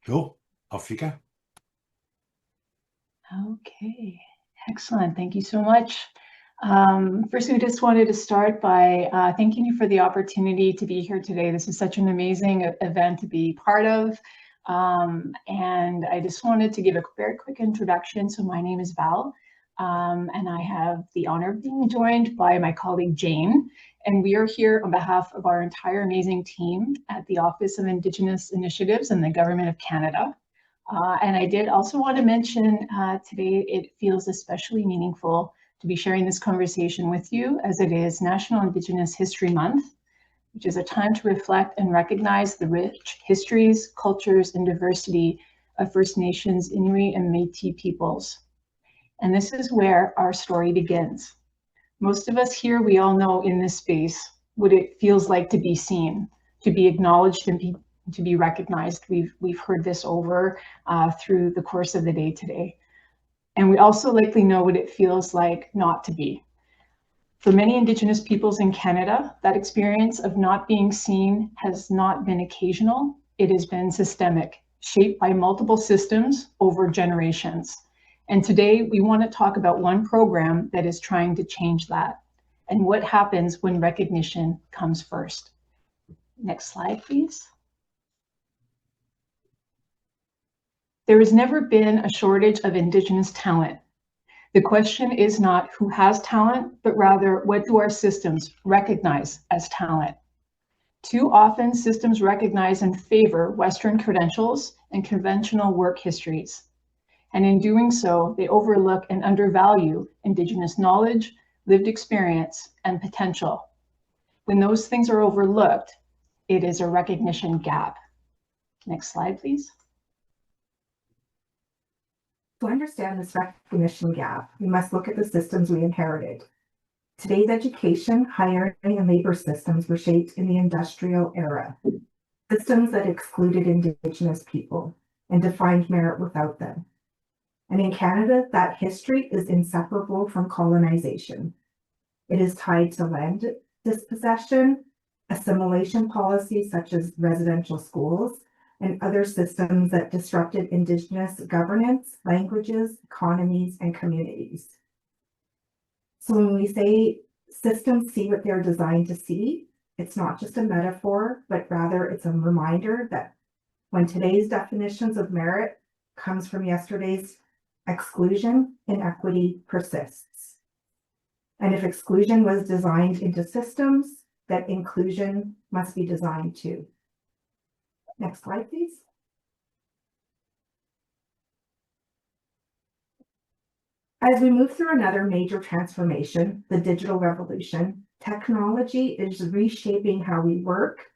Cool. Off you go. Okay, excellent. Thank you so much. First, we just wanted to start by thanking you for the opportunity to be here today. This is such an amazing event to be part of. And I just wanted to give a very quick introduction. So my name is Val, and I have the honor of being joined by my colleague Jane. And we are here on behalf of our entire amazing team at the Office of Indigenous Initiatives in the Government of Canada. And I did also want to mention today it feels especially meaningful to be sharing this conversation with you, as it is National Indigenous History Month, which is a time to reflect and recognize the rich histories, cultures, and diversity of First Nations, Inuit, and Métis peoples. And this is where our story begins. Most of us here, we all know in this space what it feels like to be seen, to be acknowledged, and to be recognized. We've heard this over through the course of the day today. And we also likely know what it feels like not to be. For many Indigenous peoples in Canada, that experience of not being seen has not been occasional. It has been systemic, shaped by multiple systems over generations. And today we want to talk about one program that is trying to change that and what happens when recognition comes first. Next slide, please. There has never been a shortage of Indigenous talent. The question is not who has talent, but rather what do our systems recognize as talent? Too often, systems recognize and favor Western credentials and conventional work histories. And in doing so, they overlook and undervalue Indigenous knowledge, lived experience, and potential. When those things are overlooked, it is a recognition gap. Next slide, please. To understand this recognition gap, we must look at the systems we inherited. Today's education, hiring, and labor systems were shaped in the industrial era, systems that excluded Indigenous people and defined merit without them. And in Canada, that history is inseparable from colonization. It is tied to land dispossession, assimilation policies such as residential schools, and other systems that disrupted Indigenous governance, languages, economies, and communities. So when we say systems see what they're designed to see, it's not just a metaphor, but rather it's a reminder that when today's definitions of merit comes from yesterday's exclusion, inequity persists. And if exclusion was designed into systems, that inclusion must be designed too. Next slide, please. As we move through another major transformation, the digital revolution, technology is reshaping how we work,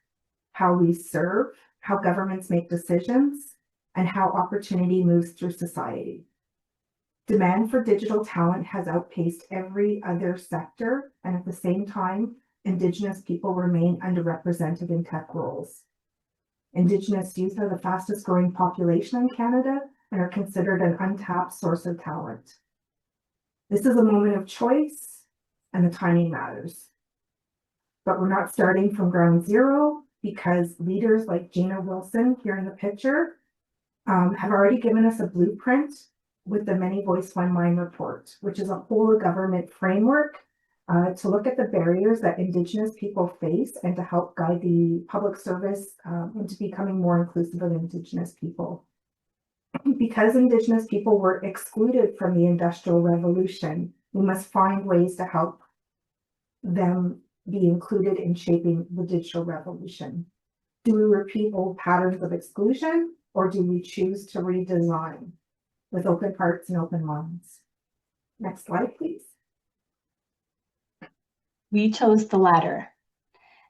how we serve, how governments make decisions, and how opportunity moves through society. Demand for digital talent has outpaced every other sector, and at the same time, Indigenous people remain underrepresented in tech roles. Indigenous youth are the fastest growing population in Canada and are considered an untapped source of talent. This is a moment of choice, and the timing matters. But we're not starting from ground zero, because leaders like Gina Wilson here in the picture have already given us a blueprint with the Many Voice One Mind report, which is a whole of government framework to look at the barriers that Indigenous people face and to help guide the public service into becoming more inclusive of Indigenous people. Because Indigenous people were excluded from the Industrial Revolution, we must find ways to help them be included in shaping the digital revolution. Do we repeat old patterns of exclusion, or do we choose to redesign with open hearts and open minds? Next slide, please. We chose the latter.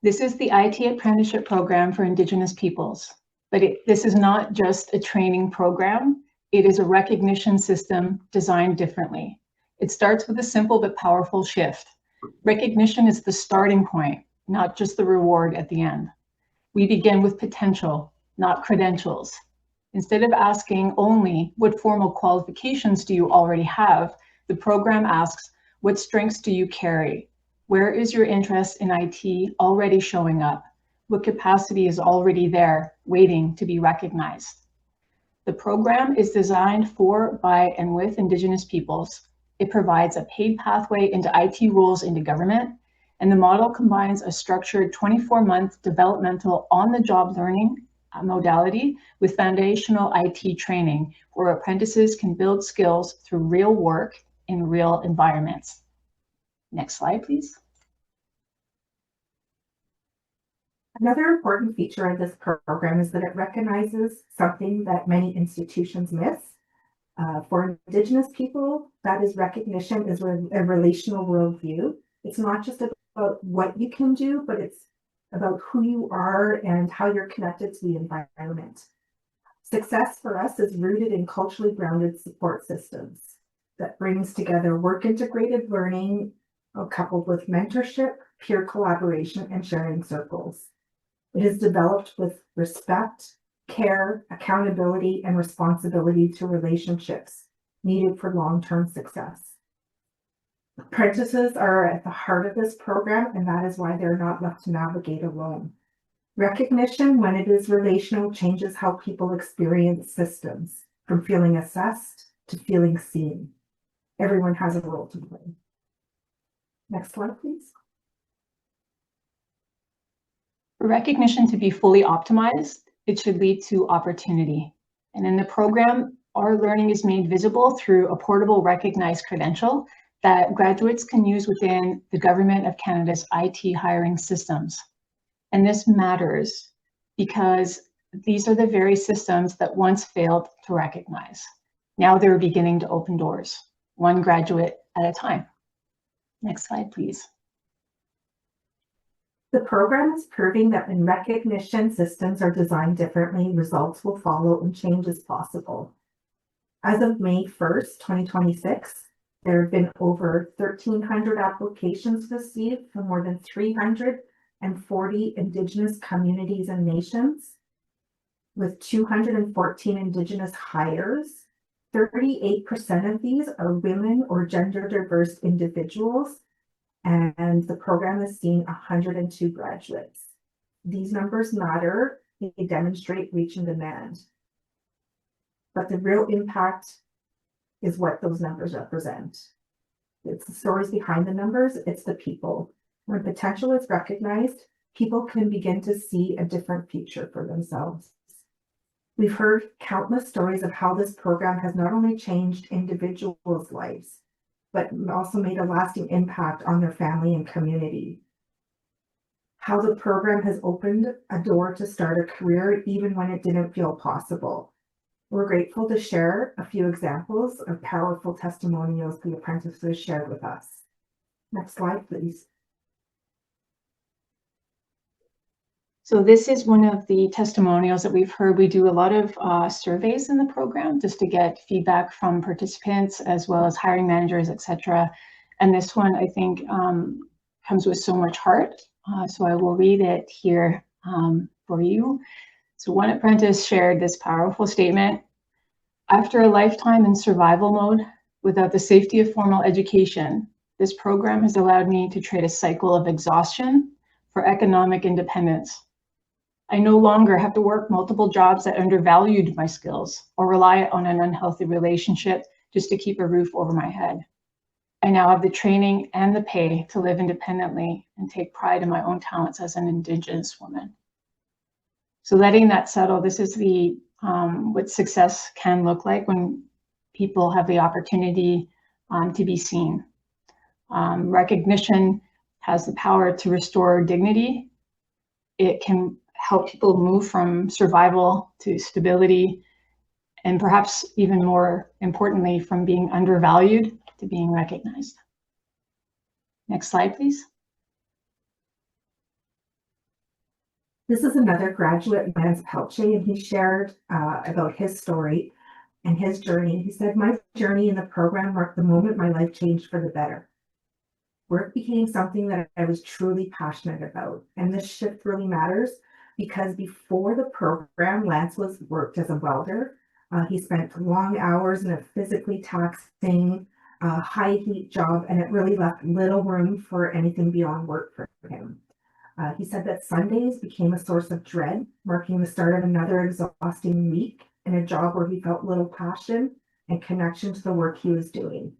This is the IT Apprenticeship Program for Indigenous Peoples, but this is not just a training program. It is a recognition system designed differently. It starts with a simple but powerful shift. Recognition is the starting point, not just the reward at the end. We begin with potential, not credentials. Instead of asking only what formal qualifications do you already have, the program asks, what strengths do you carry? Where is your interest in IT already showing up? What capacity is already there, waiting to be recognized? The program is designed for, by, and with Indigenous peoples. It provides a paid pathway into IT roles into government, and the model combines a structured 24-month developmental on-the-job learning modality with foundational IT training, where apprentices can build skills through real work in real environments. Next slide, please. Another important feature of this program is that it recognizes something that many institutions miss. For Indigenous people, that is recognition is a relational worldview. It's not just about what you can do, but it's about who you are and how you're connected to the environment. Success for us is rooted in culturally grounded support systems that brings together work-integrated learning coupled with mentorship, peer collaboration, and sharing circles. It is developed with respect, care, accountability, and responsibility to relationships needed for long-term success. Apprentices are at the heart of this program, and that is why they're not left to navigate alone. Recognition, when it is relational, changes how people experience systems, from feeling assessed to feeling seen. Everyone has a role to play. Next slide, please. For recognition to be fully optimized, it should lead to opportunity. And in the program, our learning is made visible through a portable recognized credential that graduates can use within the Government of Canada's IT hiring systems. And this matters because these are the very systems that once failed to recognize. Now they're beginning to open doors, one graduate at a time. Next slide, please. The program is proving that when recognition systems are designed differently, results will follow and change is possible. As of May 1st, 2026, there have been over 1,300 applications received from more than 340 Indigenous communities and nations, with 214 Indigenous hires. 38% of these are women or gender diverse individuals, and the program has seen 102 graduates. These numbers matter. They demonstrate reach and demand. But the real impact is what those numbers represent. It's the stories behind the numbers, it's the people. When potential is recognized, people can begin to see a different future for themselves. We've heard countless stories of how this program has not only changed individuals' lives, but also made a lasting impact on their family and community. How the program has opened a door to start a career even when it didn't feel possible. We're grateful to share a few examples of powerful testimonials the apprentices shared with us. Next slide, please. So this is one of the testimonials that we've heard. We do a lot of surveys in the program just to get feedback from participants as well as hiring managers, etc. And this one, I think, comes with so much heart. So I will read it here for you. So one apprentice shared this powerful statement. After a lifetime in survival mode, without the safety of formal education, this program has allowed me to trade a cycle of exhaustion for economic independence. I no longer have to work multiple jobs that undervalued my skills or rely on an unhealthy relationship just to keep a roof over my head. I now have the training and the pay to live independently and take pride in my own talents as an Indigenous woman. So letting that settle, this is the what success can look like when people have the opportunity to be seen. Recognition has the power to restore dignity. It can help people move from survival to stability, and perhaps even more importantly, from being undervalued to being recognized. Next slide, please. This is another graduate, Lance Pelche, and he shared about his story and his journey. He said, my journey in the program marked the moment my life changed for the better. Work became something that I was truly passionate about. And this shift really matters because before the program, Lance worked as a welder. He spent long hours in a physically taxing, high heat job, and it really left little room for anything beyond work for him. He said that Sundays became a source of dread, marking the start of another exhausting week in a job where he felt little passion and connection to the work he was doing.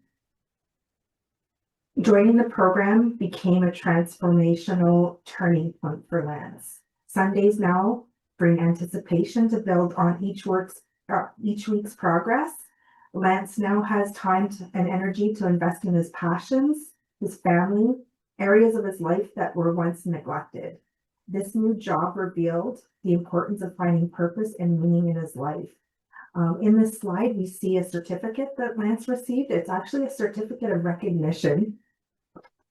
Joining the program became a transformational turning point for Lance. Sundays now bring anticipation to build on each week's progress. Lance now has time and energy to invest in his passions, his family, areas of his life that were once neglected. This new job revealed the importance of finding purpose and meaning in his life. In this slide, we see a certificate that Lance received. It's actually a certificate of recognition.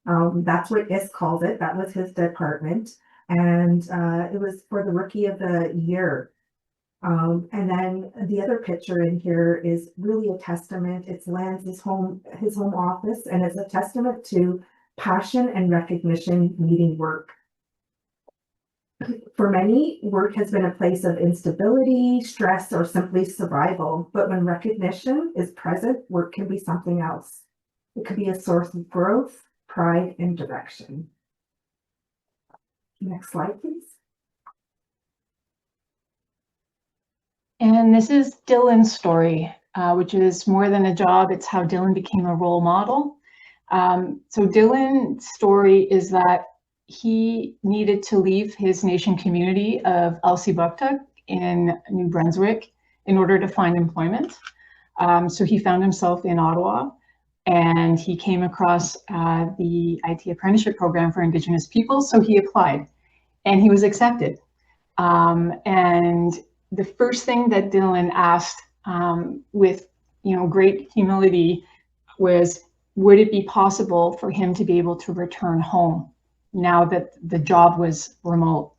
That's what IS called it. That was his department. And it was for the Rookie of the Year. And then the other picture in here is really a testament. It's Lance's home office, and it's a testament to passion and recognition meeting work. For many, work has been a place of instability, stress, or simply survival. But when recognition is present, work can be something else. It could be a source of growth, pride, and direction. Next slide, please. And this is Dylan's story, which is more than a job. It's how Dylan became a role model. So Dylan's story is that he needed to leave his nation community of Elsipogtog in New Brunswick in order to find employment. So he found himself in Ottawa, and he came across the IT Apprenticeship Program for Indigenous Peoples. So he applied, and he was accepted. And the first thing that Dylan asked with great humility was, would it be possible for him to be able to return home now that the job was remote?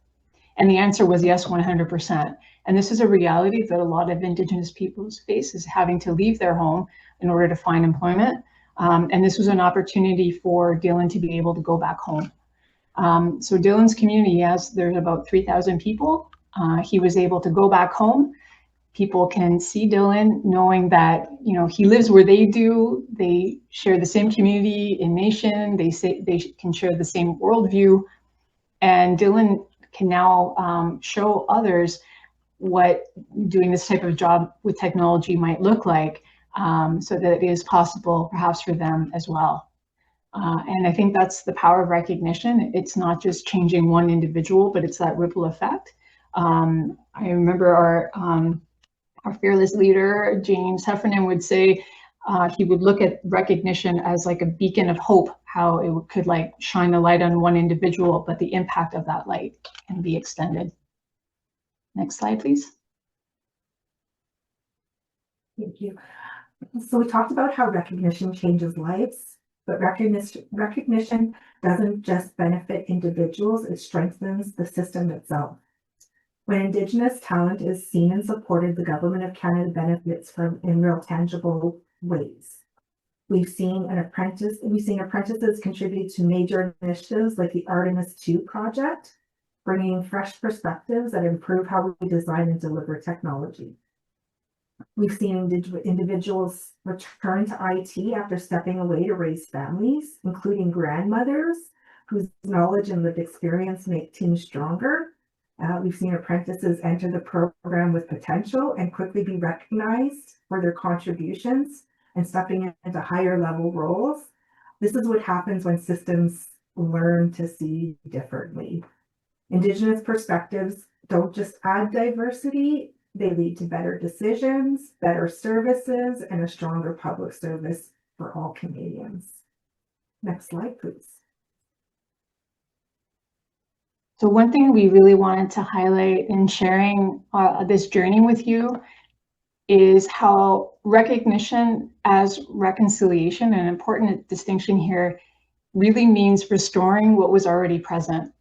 And the answer was yes, 100%. And this is a reality that a lot of Indigenous peoples face, is having to leave their home in order to find employment. And this was an opportunity for Dylan to be able to go back home. So Dylan's community, there's about 3,000 people. He was able to go back home. People can see Dylan knowing that, he lives where they do. They share the same community in nation. They can share the same worldview. And Dylan can now show others what doing this type of job with technology might look like, so that it is possible perhaps for them as well. And I think that's the power of recognition. It's not just changing one individual, but it's that ripple effect. I remember our fearless leader, James Heffernan, would say he would look at recognition as like a beacon of hope, how it could like shine a light on one individual, but the impact of that light can be extended. Next slide, please. Thank you. So we talked about how recognition changes lives, but recognition doesn't just benefit individuals, it strengthens the system itself. When Indigenous talent is seen and supported, the Government of Canada benefits from in real tangible ways. We've seen apprentices contribute to major initiatives like the Artemis II project, bringing fresh perspectives that improve how we design and deliver technology. We've seen individuals return to IT after stepping away to raise families, including grandmothers whose knowledge and lived experience make teams stronger. We've seen apprentices enter the program with potential and quickly be recognized for their contributions and stepping into higher level roles. This is what happens when systems learn to see differently. Indigenous perspectives don't just add diversity, they lead to better decisions, better services, and a stronger public service for all Canadians. Next slide, please. So one thing we really wanted to highlight in sharing this journey with you is how recognition as reconciliation, an important distinction here, really means restoring what was already present.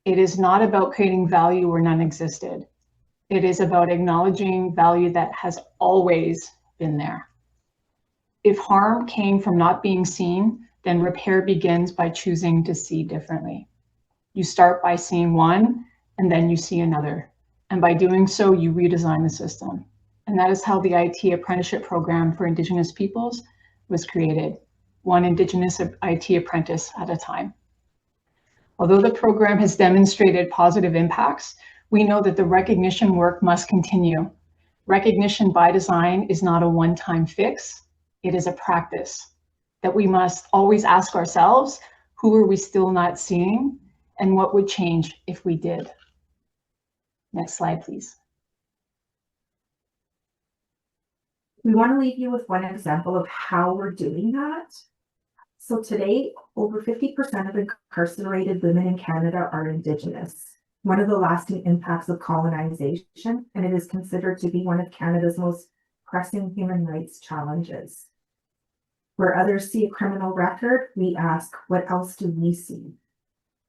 It is not about creating value where none existed. It is about acknowledging value that has always been there. If harm came from not being seen, then repair begins by choosing to see differently. You start by seeing one, and then you see another. And by doing so, you redesign the system. And that is how the IT Apprenticeship Program for Indigenous Peoples was created, one Indigenous IT apprentice at a time. Although the program has demonstrated positive impacts, we know that the recognition work must continue. Recognition by design is not a one-time fix. It is a practice that we must always ask ourselves, who are we still not seeing, and what would change if we did? Next slide, please. We want to leave you with one example of how we're doing that. So today, over 50% of incarcerated women in Canada are Indigenous, one of the lasting impacts of colonization, and it is considered to be one of Canada's most pressing human rights challenges. Where others see a criminal record, we ask, what else do we see?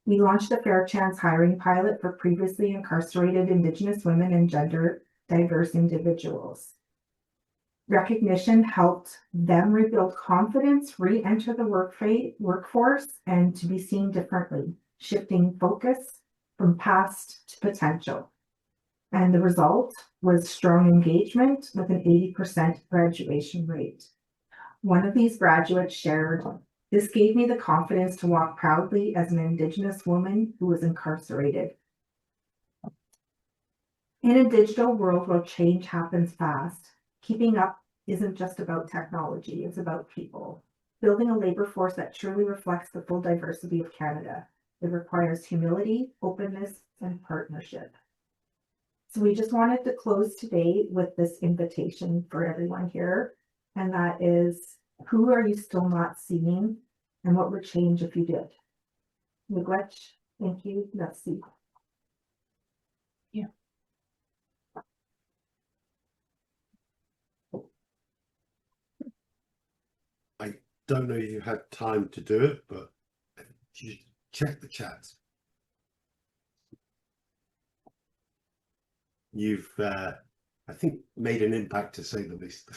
We launched a fair chance hiring pilot for previously incarcerated Indigenous women and gender diverse individuals. Recognition helped them rebuild confidence, re-enter the workforce, and to be seen differently, shifting focus from past to potential. And the result was strong engagement with an 80% graduation rate. One of these graduates shared, "This gave me the confidence to walk proudly as an Indigenous woman who was incarcerated." In a digital world where change happens fast, keeping up isn't just about technology, it's about people. Building a labor force that truly reflects the full diversity of Canada. It requires humility, openness, and partnership. So we just wanted to close today with this invitation for everyone here, and that is, who are you still not seeing, and what would change if you did? Miigwech, thank you, merci. Yeah. I don't know if you had time to do it, but you check the chat. You've, I think, made an impact, to say the least.